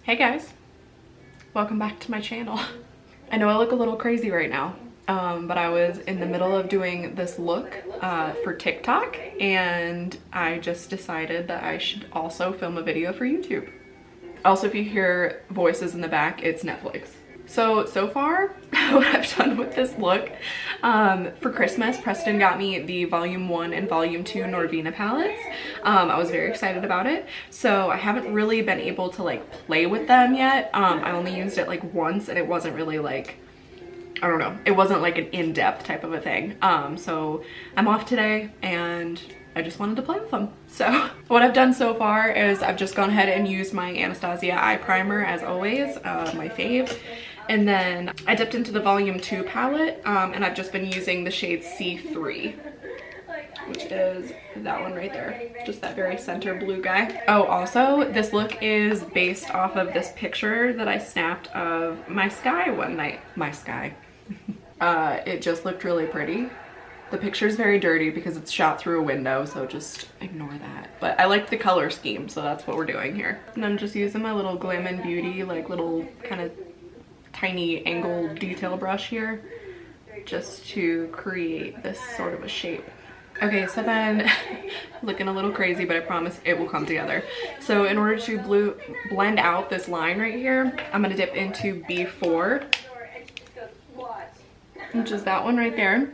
Hey guys, welcome back to my channel. I know I look a little crazy right now, but I was in the middle of doing this look for TikTok, and I just decided that I should also film a video for YouTube. Also, if you hear voices in the back, it's Netflix. So far, what I've done with this look, for Christmas, Preston got me the Volume 1 and Volume 2 Norvina palettes. I was very excited about it. So I haven't really been able to like play with them yet. I only used it like once, and it wasn't really like, I don't know, it wasn't like an in-depth type of a thing. So I'm off today and I just wanted to play with them. So what I've done so far is I've just gone ahead and used my Anastasia eye primer as always, my fave. And then I dipped into the Volume 2 palette, and I've just been using the shade C3, which is that one right there. Just that very center blue guy. Oh, also, this look is based off of this picture that I snapped of my sky one night. My sky. It just looked really pretty. The picture's very dirty because it's shot through a window, so just ignore that. But I like the color scheme, so that's what we're doing here. And I'm just using my little Glam and Beauty, like little kind of tiny angle detail brush here just to create this sort of a shape. Okay, so then looking a little crazy, but I promise it will come together. So in order to blend out this line right here, I'm gonna dip into B4, which is that one right there,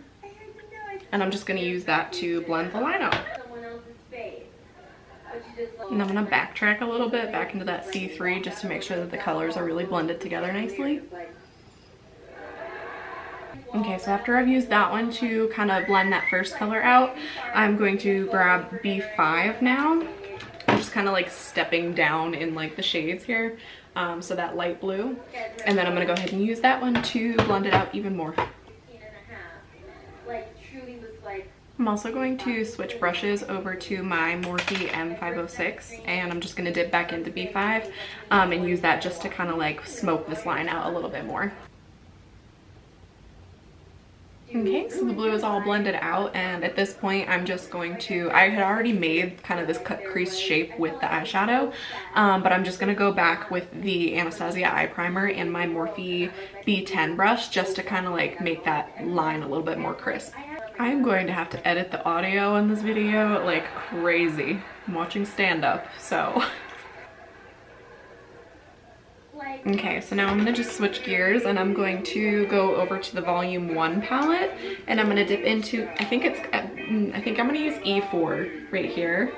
and I'm just gonna use that to blend the line out. And I'm gonna backtrack a little bit back into that C3 just to make sure that the colors are really blended together nicely. Okay, so after I've used that one to kind of blend that first color out, I'm going to grab B5 now. I'm just kind of like stepping down in like the shades here, so that light blue. And then I'm gonna go ahead and use that one to blend it out even more. I'm also going to switch brushes over to my Morphe M506, and I'm just going to dip back into B5 and use that just to kind of like smoke this line out a little bit more. Okay, so the blue is all blended out, and at this point I'm just going to, I had already made kind of this cut crease shape with the eyeshadow, but I'm just going to go back with the Anastasia eye primer and my Morphe B10 brush just to kind of like make that line a little bit more crisp. I'm going to have to edit the audio in this video like crazy. I'm watching stand-up, so. Okay, so now I'm gonna just switch gears and I'm going to go over to the Volume 1 palette, and I'm gonna dip into, I think I'm gonna use E4 right here.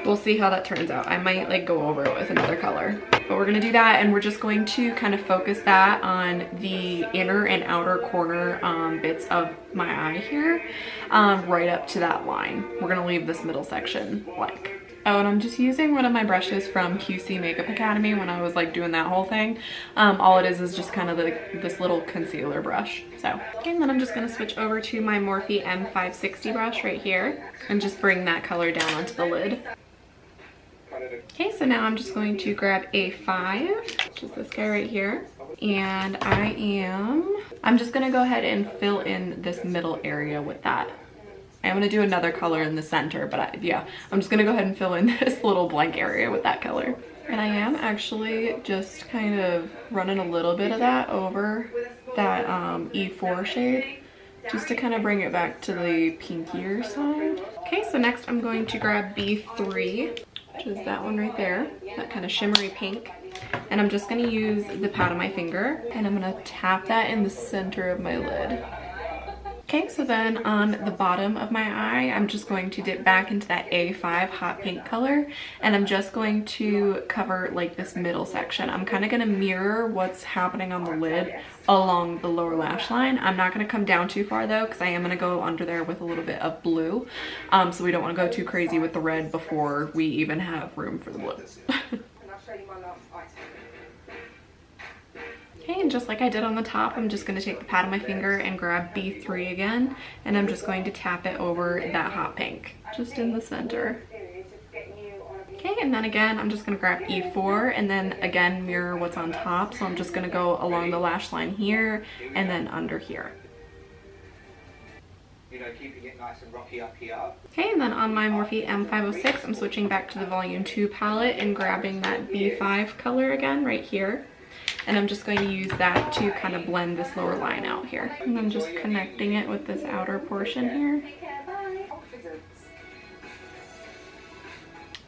We'll see how that turns out. I might like go over it with another color. But we're gonna do that, and we're just going to kind of focus that on the inner and outer corner bits of my eye here, right up to that line. We're gonna leave this middle section blank. Oh, and I'm just using one of my brushes from QC Makeup Academy when I was like doing that whole thing. All it is just kind of this little concealer brush. So, okay, and then I'm just gonna switch over to my Morphe M560 brush right here and just bring that color down onto the lid. Okay, so now I'm just going to grab A5, which is this guy right here, and I'm just gonna go ahead and fill in this middle area with that. I'm gonna do another color in the center, but yeah, I'm just gonna go ahead and fill in this little blank area with that color. And I am actually just kind of running a little bit of that over that E4 shade, just to kind of bring it back to the pinkier side. Okay, so next I'm going to grab B3, which is that one right there, that kind of shimmery pink. And I'm just gonna use the pad of my finger, and I'm gonna tap that in the center of my lid. Okay, so then on the bottom of my eye, I'm just going to dip back into that A5 hot pink color, and I'm just going to cover like this middle section. I'm kind of going to mirror what's happening on the lid along the lower lash line. I'm not going to come down too far though, because I am going to go under there with a little bit of blue, so we don't want to go too crazy with the red before we even have room for the blue. Okay, and just like I did on the top, I'm just going to take the pad of my finger and grab B3 again, and I'm just going to tap it over that hot pink, just in the center. Okay, and then again, I'm just going to grab E4 and then again mirror what's on top, so I'm just going to go along the lash line here and then under here. know, keeping it nice and rocky up here. Okay, and then on my Morphe M506, I'm switching back to the Volume 2 palette and grabbing that B5 color again right here. And I'm just going to use that to kind of blend this lower line out here. And I'm just connecting it with this outer portion here.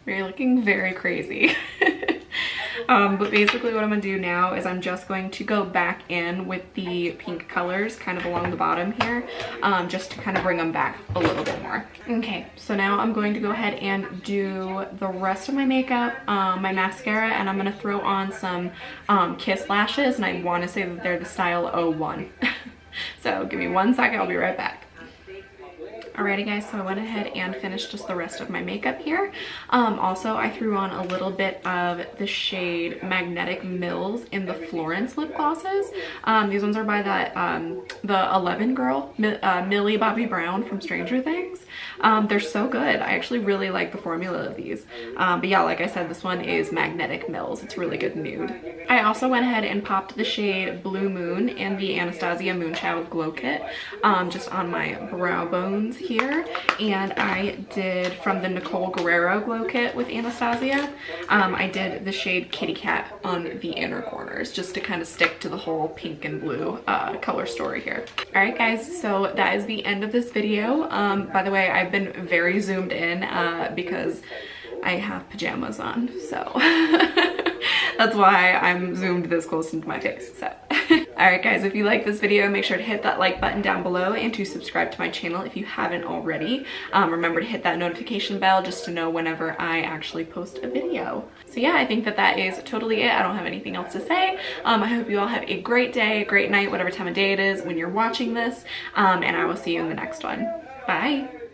You're looking very crazy. But basically what I'm gonna do now is I'm just going to go back in with the pink colors kind of along the bottom here, just to kind of bring them back a little bit more. Okay, so now I'm going to go ahead and do the rest of my makeup, my mascara, and I'm gonna throw on some Kiss lashes, and I wanna say that they're the style 01. So give me 1 second, I'll be right back. Alrighty guys, so I went ahead and finished just the rest of my makeup here. Also, I threw on a little bit of the shade Magnetic Mills in the Florence lip glosses. These ones are by that, the 11 girl, Millie Bobby Brown from Stranger Things. They're so good. I actually really like the formula of these. But yeah, like I said, this one is Magnetic Mills. It's really good nude. I also went ahead and popped the shade Blue Moon in the Anastasia Moonchild Glow Kit, just on my brow bones here. And I did from the Nicole Guerriero Glow Kit with Anastasia, I did the shade Kitty Cat on the inner corners just to kind of stick to the whole pink and blue color story here. All right guys, so that is the end of this video. By the way, I've been very zoomed in because I have pajamas on, so that's why I'm zoomed this close into my face. So alright guys, if you like this video, make sure to hit that like button down below and to subscribe to my channel if you haven't already. Remember to hit that notification bell just to know whenever I actually post a video. So yeah, I think that that is totally it. I don't have anything else to say. I hope you all have a great day, a great night, whatever time of day it is when you're watching this, and I will see you in the next one. Bye!